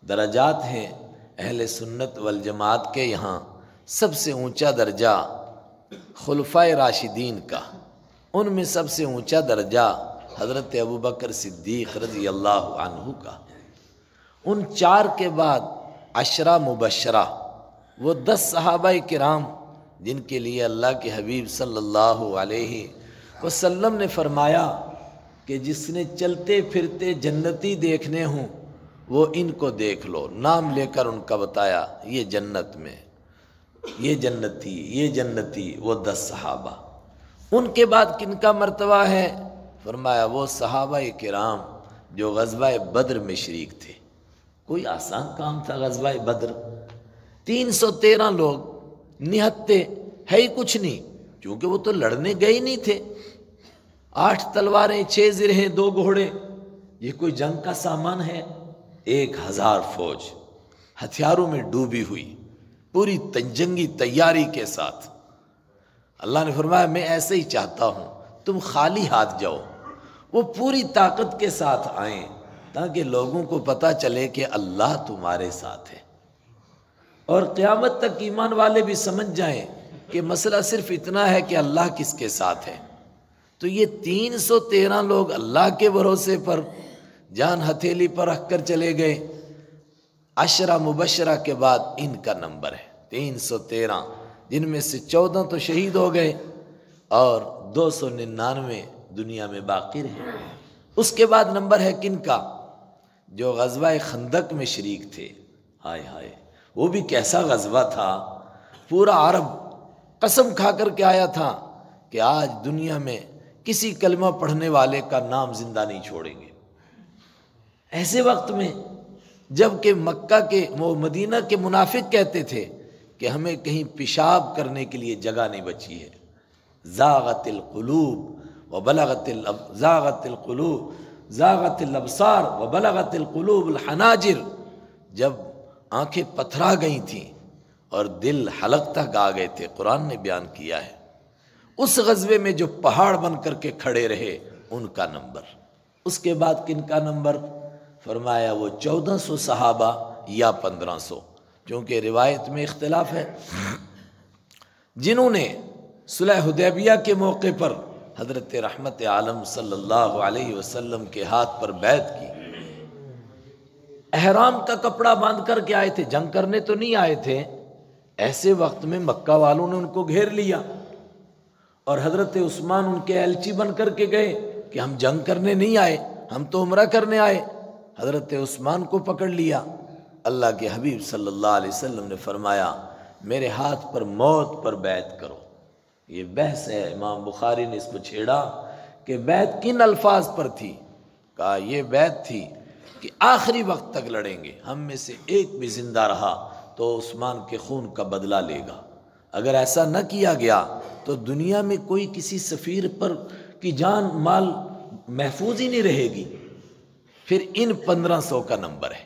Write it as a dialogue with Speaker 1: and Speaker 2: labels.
Speaker 1: درجات ہیں اہل سنت والجماعت کے یہاں سب سے اونچا درجہ خلفائے راشدین کا، ان میں سب سے اونچا درجہ حضرت ابوبکر صدیق رضی اللہ عنہ کا، ان 4 کے بعد 10 مبشرہ، وہ 10 صحابہ کرام جن کے لیے اللہ کے حبیب صلی اللہ علیہ وسلم نے فرمایا کہ جس نے چلتے پھرتے جنتی دیکھنے ہوں وہ ان کو دیکھ لو، نام لے کر ان کا بتایا، یہ جنت میں، یہ جنتی، یہ جنتی، وہ 10 صحابہ۔ ان کے بعد کن کا مرتبہ ہے؟ فرمایا وہ صحابہ کرام جو غزوہ بدر میں شریک تھے۔ کوئی آسان کام تھا غزوہ بدر؟ 313 لوگ نہتے، ہے ہی کچھ نہیں، کیونکہ وہ تو لڑنے گئے نہیں تھے۔ 8 تلواریں، 6 زرہیں، 2 گھوڑے، یہ کوئی جنگ کا سامان ہے؟ 1000 فوج ہتھیاروں میں ڈوبی ہوئی، پوری جنگی تیاری کے ساتھ۔ اللہ نے فرمایا میں ایسے ہی چاہتا ہوں تم خالی ہاتھ جاؤ، وہ پوری طاقت کے ساتھ آئیں تاکہ لوگوں کو پتہ چلے کہ اللہ تمہارے ساتھ ہے، اور قیامت تک ایمان والے بھی سمجھ جائیں کہ مسئلہ صرف اتنا ہے کہ اللہ کس کے ساتھ ہے۔ تو یہ 313 لوگ اللہ کے بھروسے پر جان ہتھیلی پر رکھ کر چلے گئے۔ 10 مبشرہ کے بعد ان کا نمبر ہے 313، جن میں سے 14 تو شہید ہو گئے اور 299 دنیا میں باقی رہے۔ اس کے بعد نمبر ہے کن کا؟ جو غزوہ خندق میں شریک تھے۔ ہائے ہائے، وہ بھی کیسا غزوہ تھا! پورا عرب قسم کھا کر کے آیا تھا کہ آج دنیا میں کسی کلمہ پڑھنے والے کا نام زندہ نہیں چھوڑیں گے۔ ایسے وقت میں جب کہ مکہ کے وہ مدینہ کے منافق کہتے تھے کہ ہمیں کہیں پیشاب کرنے کے لیے جگہ نہیں بچی ہے، زاغت القلوب زاغت الابصار وبلغت القلوب الحناجر، جب آنکھیں پتھرا گئی تھیں اور دل حلق تک آ گئے تھے، قرآن نے بیان کیا ہے۔ اس غزوے میں جو پہاڑ بن کر کے کھڑے رہے ان کا نمبر۔ اس کے بعد کن کا نمبر؟ فرمایا وہ 1400 صحابہ یا 1500، چونکہ روایت میں اختلاف ہے، جنہوں نے صلح حدیبیہ کے موقع پر حضرت رحمت عالم صلی اللہ علیہ وسلم کے ہاتھ پر بیعت کی، احرام کا کپڑا باندھ کر کے آئے تھے، جنگ کرنے تو نہیں آئے تھے۔ ایسے وقت میں مکہ والوں نے ان کو گھیر لیا اور حضرت عثمان ان کے ایلچی بن کر کے گئے کہ ہم جنگ کرنے نہیں آئے، ہم تو عمرہ کرنے آئے۔ حضرت عثمان کو پکڑ لیا۔ اللہ کے حبیب صلی اللہ علیہ وسلم نے فرمایا میرے ہاتھ پر موت پر بیعت کرو۔ یہ بحث ہے، امام بخاری نے اس کو چھیڑا کہ بیعت کن الفاظ پر تھی؟ کہا یہ بیعت تھی کہ آخری وقت تک لڑیں گے، ہم میں سے ایک بھی زندہ رہا تو عثمان کے خون کا بدلہ لے گا، اگر ایسا نہ کیا گیا تو دنیا میں کوئی کسی سفیر پر کی جان مال محفوظ ہی نہیں رہے گی۔ پھر ان 1500 کا نمبر ہے،